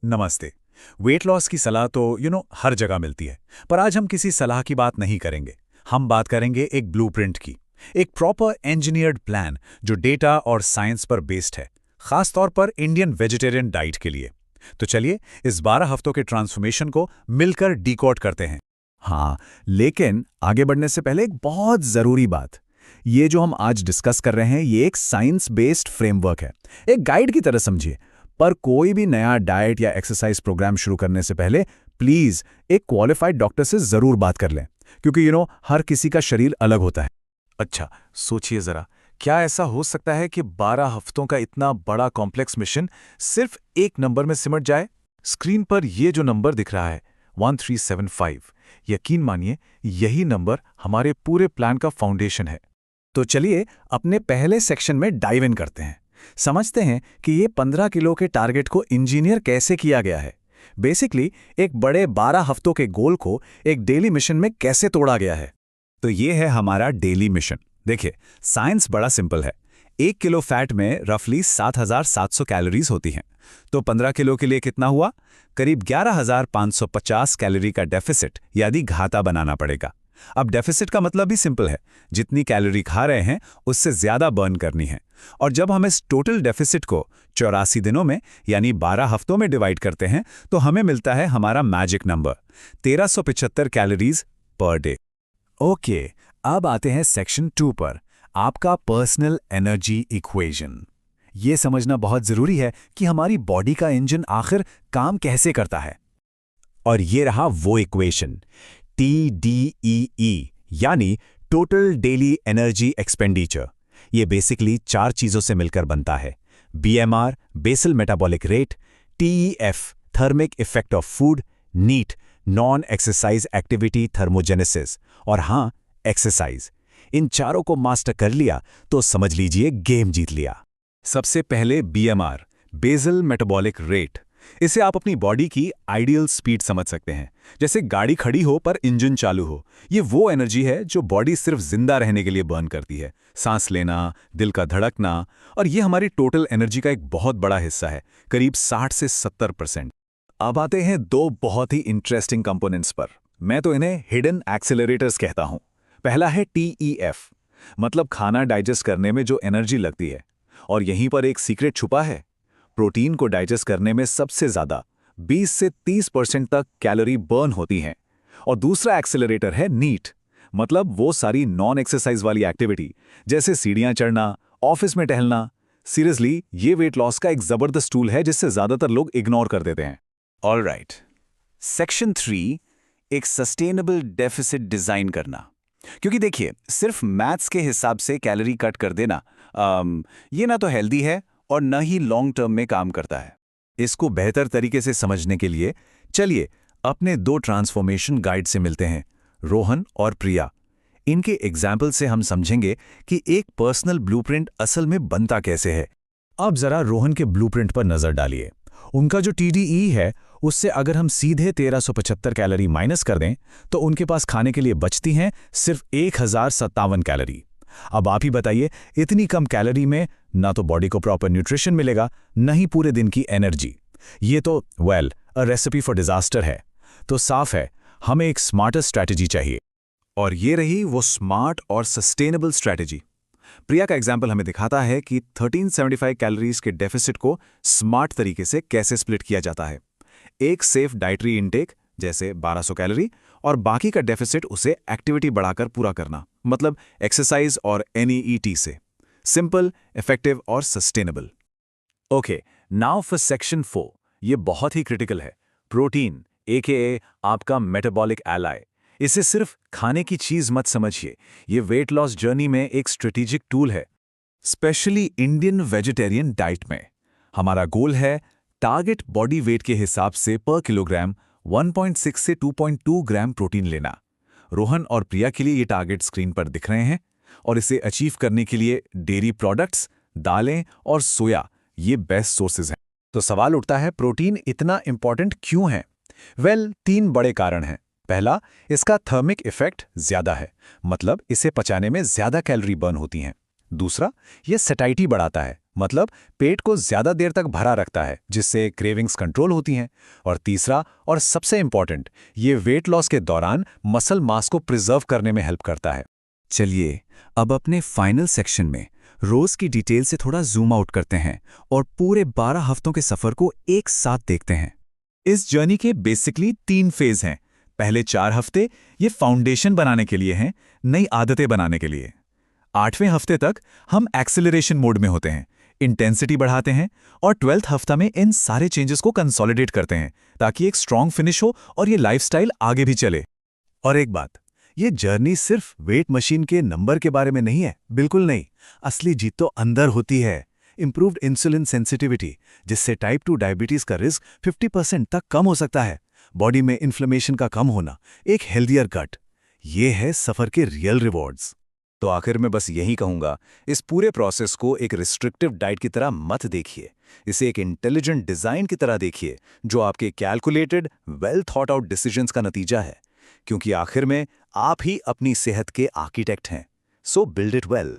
नमस्ते। Weight loss की सलाह तो हर जगह मिलती है। पर आज हम किसी सलाह की बात नहीं करेंगे। हम बात करेंगे एक ब्लूप्रिंट की। एक प्रॉपर इंजीनियर्ड प्लान जो डेटा और साइंस पर बेस्ड है, खास तौर पर इंडियन वेजिटेरियन डाइट के लिए। तो चलिए इस 12 हफ्तों के ट्रांसफॉर्मेशन को मिलकर डिकोड करते हैं। हाँ, लेकिन आगे बढ़ने से पहले एक बहुत ज़रूरी बात। ये जो हम आज डिस्कस कर रहे हैं, ये एक साइंस बेस्ड फ्रेमवर्क है। एक गाइड की तरह समझिए। पर कोई भी नया डाइट या एक्सरसाइज प्रोग्राम शुरू करने से पहले प्लीज़ एक क्वालिफाइड डॉक्टर से ज़रूर बात कर लें, क्योंकि हर किसी का शरीर अलग होता है। अच्छा, सोचिए जरा, क्या ऐसा हो सकता है कि 12 हफ्तों का इतना बड़ा कॉम्प्लेक्स मिशन सिर्फ एक नंबर में सिमट जाए? स्क्रीन पर ये जो नंबर दिख रहा है 1375, यकीन मानिए यही नंबर हमारे पूरे प्लान का फाउंडेशन है। तो चलिए अपने पहले सेक्शन में डाइव इन करते हैं। समझते हैं कि ये 15 किलो के टारगेट को इंजीनियर कैसे किया गया है। बेसिकली एक बड़े 12 हफ्तों के गोल को एक डेली मिशन में कैसे तोड़ा गया है। तो ये है हमारा डेली मिशन। देखिए, साइंस बड़ा सिंपल है। 1 किलो फैट में रफली 7,700 कैलोरीज होती हैं। तो 15 किलो के लिए कितना हुआ? करीब 11,550 कैलोरी का डेफिसिट यानी घाटा बनाना पड़ेगा। अब डेफिसिट का मतलब भी सिंपल है, जितनी कैलोरी खा रहे हैं उससे ज्यादा बर्न करनी है। और जब हम इस टोटल डेफिसिट को 84 दिनों में यानी 12 हफ्तों में डिवाइड करते हैं तो हमें मिलता है हमारा magic number 1375 calories per day. Okay, अब आते हैं सेक्शन 2 पर, आपका पर्सनल एनर्जी इक्वेशन। ये समझना बहुत जरूरी है कि हमारी बॉडी का इंजन आखिर काम कैसे करता है। और ये रहा वो इक्वेशन TDEE यानी टोटल डेली एनर्जी एक्सपेंडिचर। ये बेसिकली 4 चीजों से मिलकर बनता है: BMR basal metabolic rate, TEF thermic effect of food, NEAT non exercise activity thermogenesis, और हाँ, एक्सरसाइज। इन चारों को मास्टर कर लिया तो समझ लीजिए गेम जीत लिया। सबसे पहले BMR बेसल मेटाबॉलिक रेट। इसे आप अपनी बॉडी की आइडियल स्पीड समझ सकते हैं। जैसे गाड़ी खड़ी हो पर इंजन चालू हो। ये वो एनर्जी है जो बॉडी सिर्फ जिंदा रहने के लिए बर्न करती है। सांस लेना, दिल का धड़कना, और ये हमारी टोटल एनर्जी का एक बहुत बड़ा हिस्सा है, करीब 60 से 70%। अब आते हैं 2 बहुत ही इंटरेस्टिंग कंपोनेंट्स पर। मैं तो इन्हें हिडन एक्सेलरेटर्स कहता हूं। पहला है TEF, मतलब खाना डाइजेस्ट करने में जो एनर्जी लगती है। और यहीं पर एक सीक्रेट छुपा है। प्रोटीन को डाइजेस्ट करने में सबसे ज्यादा 20 से 30% तक कैलोरी बर्न होती हैं। और दूसरा एक्सेलरेटर है NEAT, मतलब वो सारी नॉन एक्सरसाइज वाली एक्टिविटी, जैसे सीढ़ियां चढ़ना, ऑफिस में टहलना। सीरियसली ये वेट लॉस का एक जबरदस्त टूल है जिससे ज्यादातर लोग इग्नोर कर देते हैं। ऑलराइट, सेक्शन 3, एक सस्टेनेबल डेफिसिट डिजाइन करना। क्योंकि देखिए, सिर्फ मैथ्स के हिसाब से कैलोरी कट कर देना ये ना तो हेल्दी है और न ही लॉन्ग टर्म में काम करता है। इसको बेहतर तरीके से समझने के लिए चलिए अपने 2 ट्रांसफॉर्मेशन गाइड से मिलते हैं, रोहन और प्रिया। इनके एग्जाम्पल से हम समझेंगे कि एक पर्सनल ब्लूप्रिंट असल में बनता कैसे है। अब जरा रोहन के ब्लूप्रिंट पर नजर डालिए। उनका जो TDE है उससे अगर हम सीधे 1375 कैलोरी माइनस कर दें तो उनके पास खाने के लिए बचती हैं सिर्फ 1057 कैलोरी। अब आप ही बताइए, इतनी कम कैलोरी में ना तो बॉडी को प्रॉपर न्यूट्रिशन मिलेगा, न ही पूरे दिन की एनर्जी। ये तो अ रेसिपी फॉर डिजास्टर है। तो साफ है, हमें एक स्मार्टर स्ट्रैटेजी चाहिए। और ये रही वो स्मार्ट और सस्टेनेबल स्ट्रैटेजी। प्रिया का एग्जाम्पल हमें दिखाता है कि 1375 कैलोरीज के डेफिसिट को स्मार्ट तरीके से कैसे स्प्लिट किया जाता है। एक सेफ डाइटरी इनटेक जैसे 1200 कैलोरी, और बाकी का डेफिसिट उसे एक्टिविटी बढ़ाकर पूरा करना, मतलब एक्सरसाइज और NEAT से। सिंपल, इफेक्टिव और sustainable. Okay, now for section 4। ये बहुत ही क्रिटिकल है। प्रोटीन AKA आपका मेटाबॉलिक एलाय। इसे सिर्फ खाने की चीज मत समझिए, ये वेट लॉस जर्नी में एक स्ट्रेटेजिक टूल है, स्पेशली इंडियन वेजिटेरियन डाइट में। हमारा गोल है टारगेट बॉडी वेट के हिसाब से पर किलोग्राम 1.6 से 2.2 ग्राम प्रोटीन लेना। रोहन और प्रिया के लिए ये टारगेट स्क्रीन पर दिख रहे हैं। और इसे अचीव करने के लिए डेयरी प्रोडक्ट्स, दालें और सोया ये बेस्ट सोर्सेज हैं। तो सवाल उठता है, प्रोटीन इतना इंपॉर्टेंट क्यों है? 3 बड़े कारण हैं। पहला, इसका थर्मिक इफेक्ट ज्यादा है, मतलब इसे पचाने में ज्यादा कैलोरी बर्न होती हैं। दूसरा, ये सैटिस्फैक्शन बढ़ाता है, मतलब पेट को ज्यादा देर तक भरा रखता है, जिससे क्रेविंग्स कंट्रोल होती हैं। और तीसरा और सबसे इंपॉर्टेंट, ये वेट लॉस के दौरान मसल मास को प्रिजर्व करने में हेल्प करता है। चलिए अब अपने फाइनल सेक्शन में रोज की डिटेल से थोड़ा जूम आउट करते हैं और पूरे 12 हफ्तों के सफर को एक साथ देखते हैं। इस जर्नी के बेसिकली 3 फेज हैं। पहले 4 हफ्ते ये फाउंडेशन बनाने के लिए हैं, नई आदतें बनाने के लिए। 8वें हफ्ते तक हम एक्सेलरेशन मोड में होते हैं, इंटेंसिटी बढ़ाते हैं और 12th हफ्ता में इन सारे चेंजेस को कंसोलिडेट करते हैं ताकि एक स्ट्रॉन्ग फिनिश हो और ये लाइफस्टाइल आगे भी चले। और एक बात, ये जर्नी सिर्फ वेट मशीन के नंबर के बारे में नहीं है, बिल्कुल नहीं। असली जीत तो अंदर होती है। इंप्रूव्ड इंसुलिन सेंसिटिविटी, जिससे टाइप 2 डायबिटीज का रिस्क 50% तक कम हो सकता है। बॉडी में इन्फ्लेमेशन का कम होना, एक हेल्दियर गट, ये है सफर के रियल रिवॉर्ड्स। तो आखिर में बस यही कहूंगा, इस पूरे प्रोसेस को एक रिस्ट्रिक्टिव डाइट की तरह मत देखिए। इसे एक इंटेलिजेंट डिजाइन की तरह देखिए, जो आपके calculated, well thought out decisions का नतीजा है। क्योंकि आखिर में आप ही अपनी सेहत के आर्किटेक्ट हैं। सो बिल्ड इट वेल।